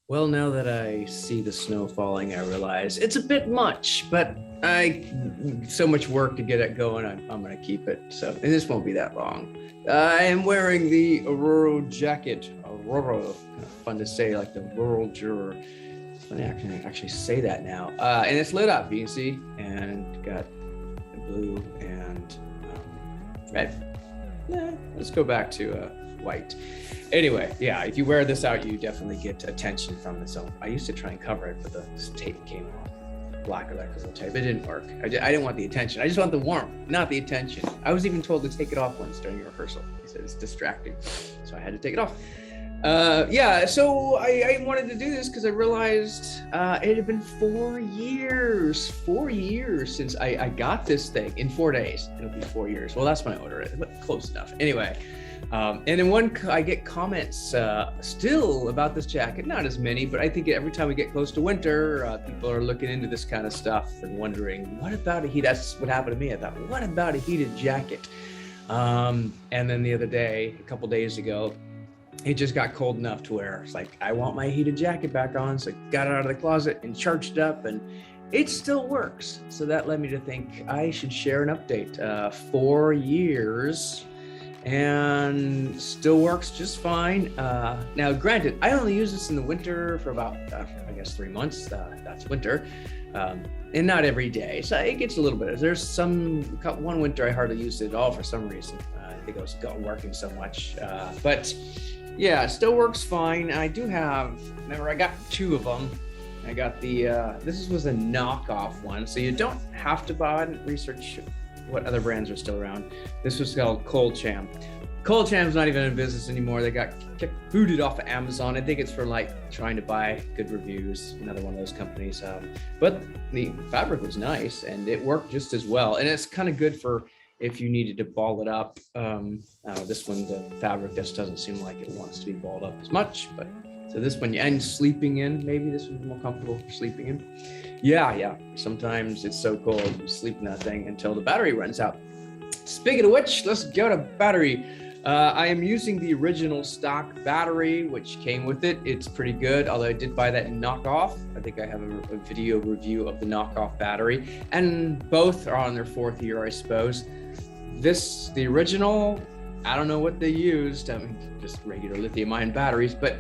Well, now that I see the snow falling, I realize it's a bit much, but so much work to get it going. I'm going to keep it. So, and this won't be that long. I am wearing the Ororo jacket. Ororo, kind of fun to say, like the rural juror. It's funny I can actually say that now. And it's lit up, you can see, and got blue and red. Let's go back to white. Anyway, yeah, if you wear this out, you definitely get attention from the zone. I used to try and cover it, but the tape came off. Black electrical tape. It didn't work. I didn't want the attention. I just want the warmth, not the attention. I was even told to take it off once during a rehearsal. He said it's distracting, so I had to take it off. Yeah, so I wanted to do this because I realized it had been 4 years. 4 years since I got this thing. In 4 days, it'll be 4 years. Well, that's when I ordered it, but close enough. Anyway. And then I get comments still about this jacket, not as many, but I think every time we get close to winter, people are looking into this kind of stuff and wondering, what about a heat? That's what happened to me. I thought, what about a heated jacket? And then the other day, a couple days ago, it just got cold enough to where it's like, I want my heated jacket back on. So I got it out of the closet and charged it up, and it still works. So that led me to think I should share an update. 4 years. And still works just fine. Now, granted, I only use this in the winter for about, I guess, 3 months. That's winter, and not every day. So it gets a little bit. There's one winter I hardly used it at all for some reason. I think I was working so much. But yeah, it still works fine. I do have. Remember, I got 2 of them. I got the. This was a knockoff one, so you don't have to buy it. Research what other brands are still around. This was called Cold Cham. Cold Cham's not even in business anymore. They got booted off of Amazon. I think it's for like trying to buy good reviews, another one of those companies. But the fabric was nice and it worked just as well. And it's kind of good for if you needed to ball it up. This one, the fabric just doesn't seem like it wants to be balled up as much, but so this one, and sleeping in, maybe this one's more comfortable for sleeping in. Yeah. Sometimes it's so cold, you sleep in that thing until the battery runs out. Speaking of which, let's go to battery. I am using the original stock battery, which came with it. It's pretty good, although I did buy that knockoff. I think I have a video review of the knockoff battery, and both are on their 4th year, I suppose. The original, I don't know what they used. I mean, just regular lithium-ion batteries, but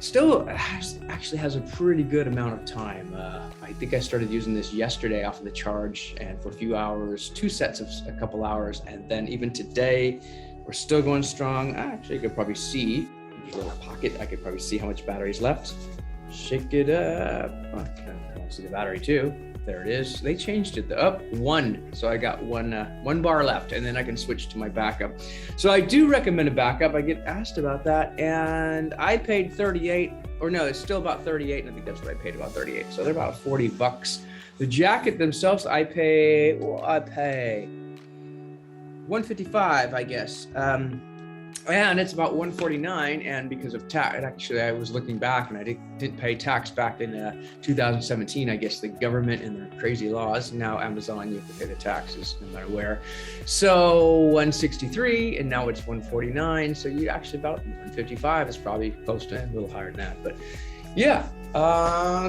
still actually has a pretty good amount of time. I think I started using this yesterday off of the charge, and for a few hours, 2 sets of a couple hours, and then even today, we're still going strong. Actually, you could probably see, there's a little pocket, I could probably see how much battery's left. Shake it up. Oh, I want to see the battery too. There it is. They changed it up 1. So I got one bar left, and then I can switch to my backup. So I do recommend a backup. I get asked about that, and I paid 38, or no, it's still about 38. And I think that's what I paid, about 38. So they're about $40. The jacket themselves, I pay $155, I guess. And it's about $149, and because of tax, actually I was looking back and I didn't pay tax back in 2017. I guess the government and their crazy laws. Now Amazon, you have to pay the taxes no matter where. So $163, and now it's $149. So you actually about $155 is probably close to a little higher than that. But yeah,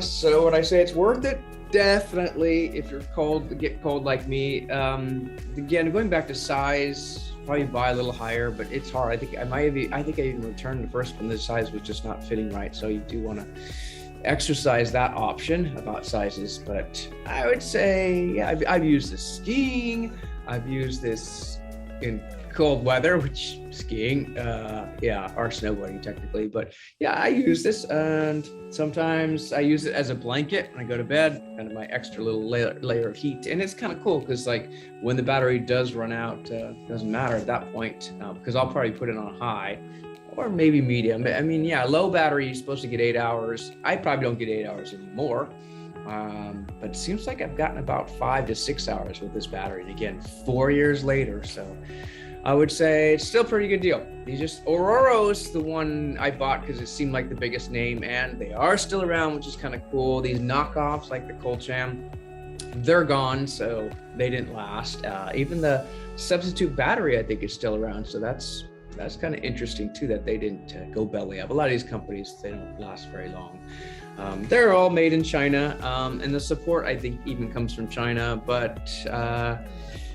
so when I say it's worth it, definitely. If you're cold, get cold like me. Again, going back to size. Probably buy a little higher, but it's hard. I think I even returned the first one. The size was just not fitting right. So you do want to exercise that option about sizes. But I would say, yeah, I've used this skiing. I've used this in cold weather, which skiing, or snowboarding technically. But yeah, I use this, and sometimes I use it as a blanket when I go to bed, kind of my extra little layer of heat. And it's kind of cool because like when the battery does run out, doesn't matter at that point, because I'll probably put it on high or maybe medium. I mean, yeah, low battery, you're supposed to get 8 hours. I probably don't get 8 hours anymore. But it seems like I've gotten about 5 to 6 hours with this battery. And again, 4 years later. So I would say it's still a pretty good deal. Ororo's the one I bought because it seemed like the biggest name, and they are still around, which is kind of cool. These knockoffs like the Cold Cham, they're gone, so they didn't last. Even the substitute battery, I think, is still around. So that's that's kind of interesting too, that they didn't go belly up. A lot of these companies, they don't last very long. They're all made in China, and the support I think even comes from China. But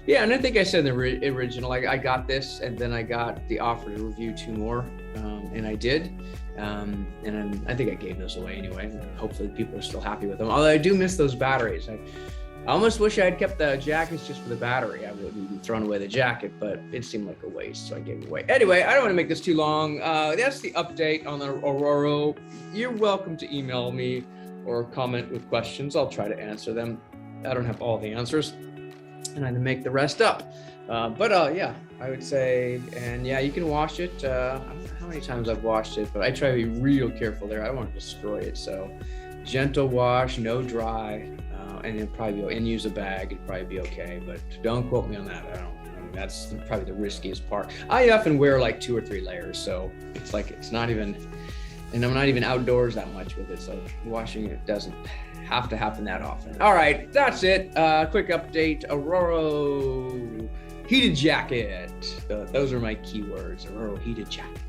yeah, and I think I said in the original, I got this, and then I got the offer to review 2 more, and I did. And I think I gave those away anyway. Hopefully people are still happy with them. Although I do miss those batteries. I almost wish I had kept the jackets just for the battery. I would have thrown away the jacket, but it seemed like a waste, so I gave it away. Anyway, I don't want to make this too long. That's the update on the Ororo. You're welcome to email me or comment with questions. I'll try to answer them. I don't have all the answers, and I can make the rest up. But yeah, I would say, and yeah, you can wash it. I don't know how many times I've washed it, but I try to be real careful there. I don't want to destroy it, so gentle wash, no dry, and then probably and use a bag. It'd probably be okay, but don't quote me on that. I mean, that's probably the riskiest part. I often wear like 2 or 3 layers, so it's like it's not even, and I'm not even outdoors that much with it, so washing it doesn't have to happen that often. All right, that's it. Quick update. Ororo heated jacket. Those are my keywords. Ororo heated jacket.